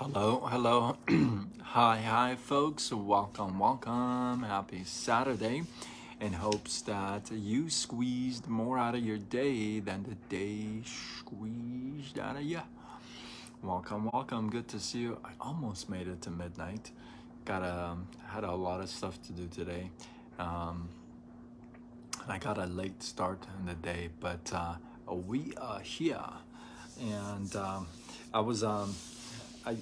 Hello. Hi, folks. Welcome. Happy Saturday. In hopes that you squeezed more out of your day than the day squeezed out of you. Welcome. Good to see you. I almost made it to midnight. Had a lot of stuff to do today. Um, I got a late start in the day, but we are here. And I was I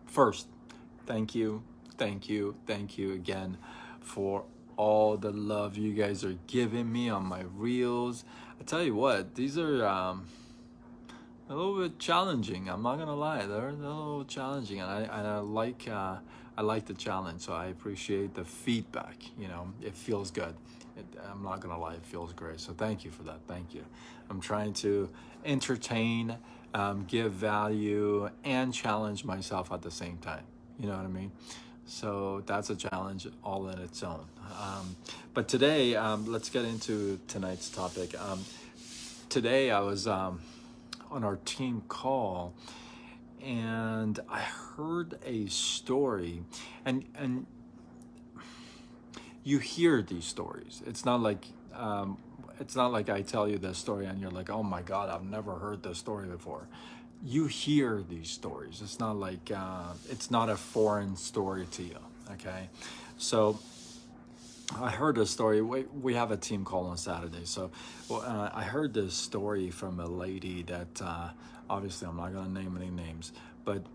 first, thank you again for all the love you guys are giving me on my reels. I tell you what, these are a little bit challenging. I'm not gonna lie, they're a little challenging, and I like the challenge. So I appreciate the feedback. You know, it feels good. I'm not gonna lie, it feels great. So thank you for that. Thank you. I'm trying to entertain, give value, and challenge myself at the same time. You know what I mean? So that's a challenge all in its own. But today, let's get into tonight's topic. Today I was on our team call, and I heard a story, and you hear these stories. It's not like I tell you this story and you're like, oh my god, I've never heard this story before. You hear these stories. It's not like it's not a foreign story to you. Okay, so I heard a story. We have a team call on Saturday, so I heard this story from a lady that obviously I'm not going to name any names, but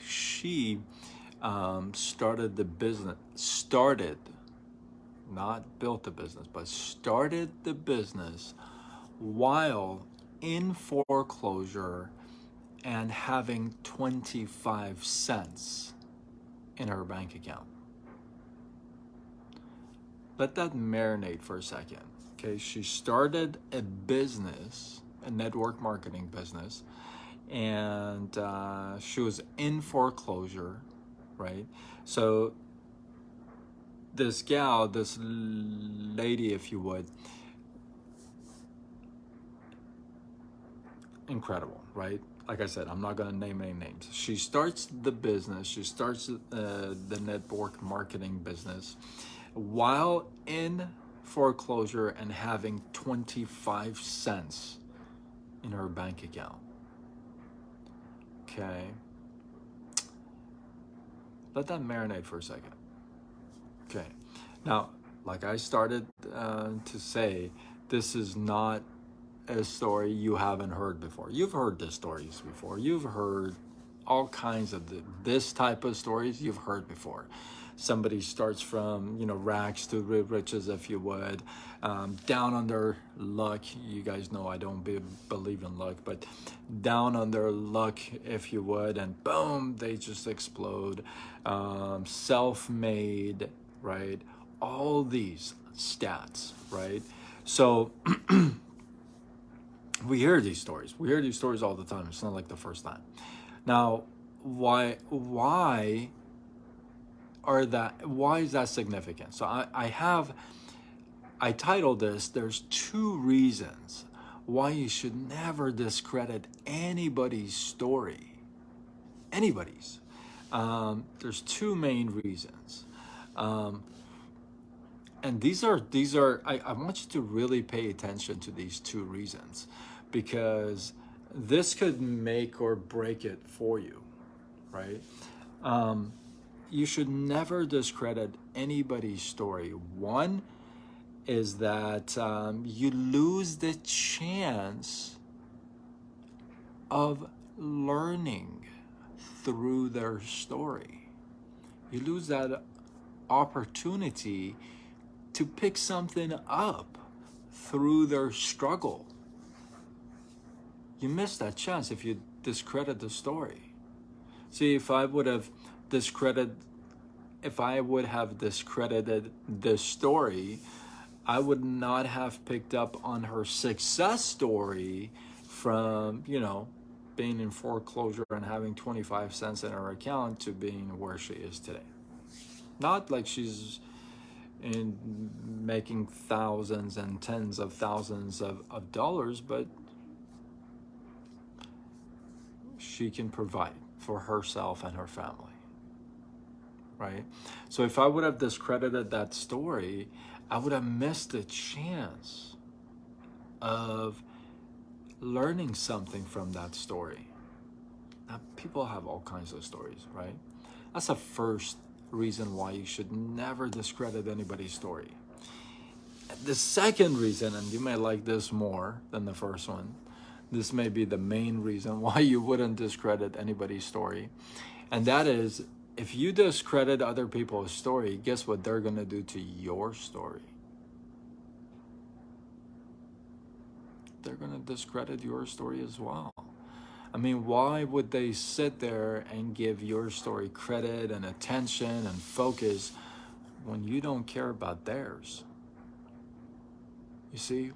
she started the business. Started, not built the business, but started the business while in foreclosure and having 25 cents in her bank account. Let that marinate for a second. Okay, she started a business, a network marketing business, and she was in foreclosure, right? So this gal, this lady, if you would, incredible, right? Like I said, I'm not going to name any names. She starts the business, she starts the network marketing business while in foreclosure and having 25 cents in her bank account. Okay. Let that marinate for a second. Okay. Now, like I started to say, this is not a story you haven't heard before. You've heard the stories before. You've heard all kinds of this type of stories you've heard before. Somebody starts from, rags to riches, if you would, down on their luck. You guys know I don't believe in luck, but down on their luck, if you would, and boom, they just explode. Self-made, right? All these stats, right? So we hear these stories. We hear these stories all the time. It's not like the first time. Now, why is that significant? So I titled this, there's two reasons why you should never discredit anybody's story. Anybody's. There's two main reasons. And these are I want you to really pay attention to these two reasons, because this could make or break it for you, right? You should never discredit anybody's story. One is that you lose the chance of learning through their story. You lose that opportunity to pick something up through their struggle. You miss that chance if you discredit the story. See, if I would have discredited this story, I would not have picked up on her success story from, being in foreclosure and having 25 cents in her account to being where she is today. Not like she's in making thousands and tens of thousands of dollars, but she can provide for herself and her family, right? So if I would have discredited that story, I would have missed the chance of learning something from that story. Now, people have all kinds of stories, right? That's the first reason why you should never discredit anybody's story. The second reason, and you may like this more than the first one, this may be the main reason why you wouldn't discredit anybody's story, and that is, if you discredit other people's story, guess what they're going to do to your story? They're going to discredit your story as well. I mean, why would they sit there and give your story credit and attention and focus when you don't care about theirs? You see?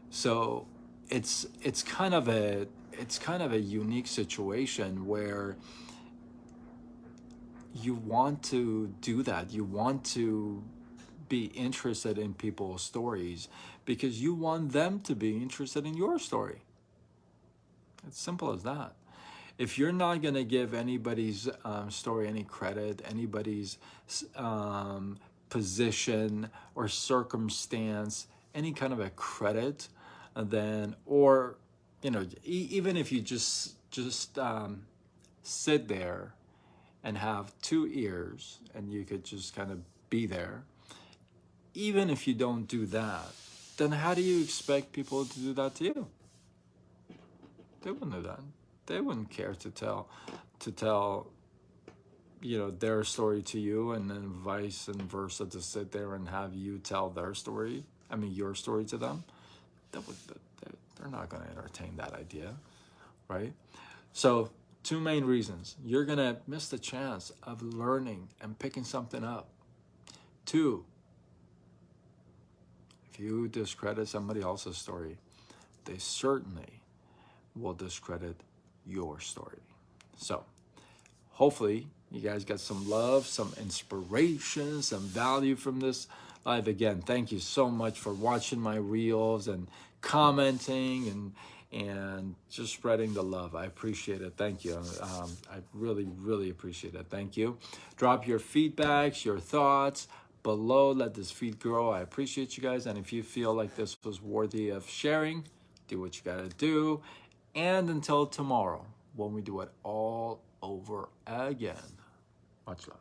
So it's kind of a unique situation where you want to do that. You want to be interested in people's stories because you want them to be interested in your story. It's simple as that. If you're not going to give anybody's story any credit, anybody's position or circumstance any kind of a credit, then, or even if you just sit there and have two ears and you could just kind of be there, even if you don't do that, then how do you expect people to do that to you? They wouldn't do that. They wouldn't care to tell their story to you, and then vice and versa, to sit there and have you tell their story, your story to them. They're not going to entertain that idea, right? So 2 main reasons. You're going to miss the chance of learning and picking something up. 2, if you discredit somebody else's story, they certainly will discredit your story. So hopefully you guys got some love, some inspiration, some value from this live. Again, thank you so much for watching my reels and commenting and just spreading the love. I appreciate it. Thank you. I really, really appreciate it. Thank you. Drop your feedbacks, your thoughts below. Let this feed grow. I appreciate you guys. And if you feel like this was worthy of sharing, do what you gotta do. And until tomorrow, when we do it all over again, much love.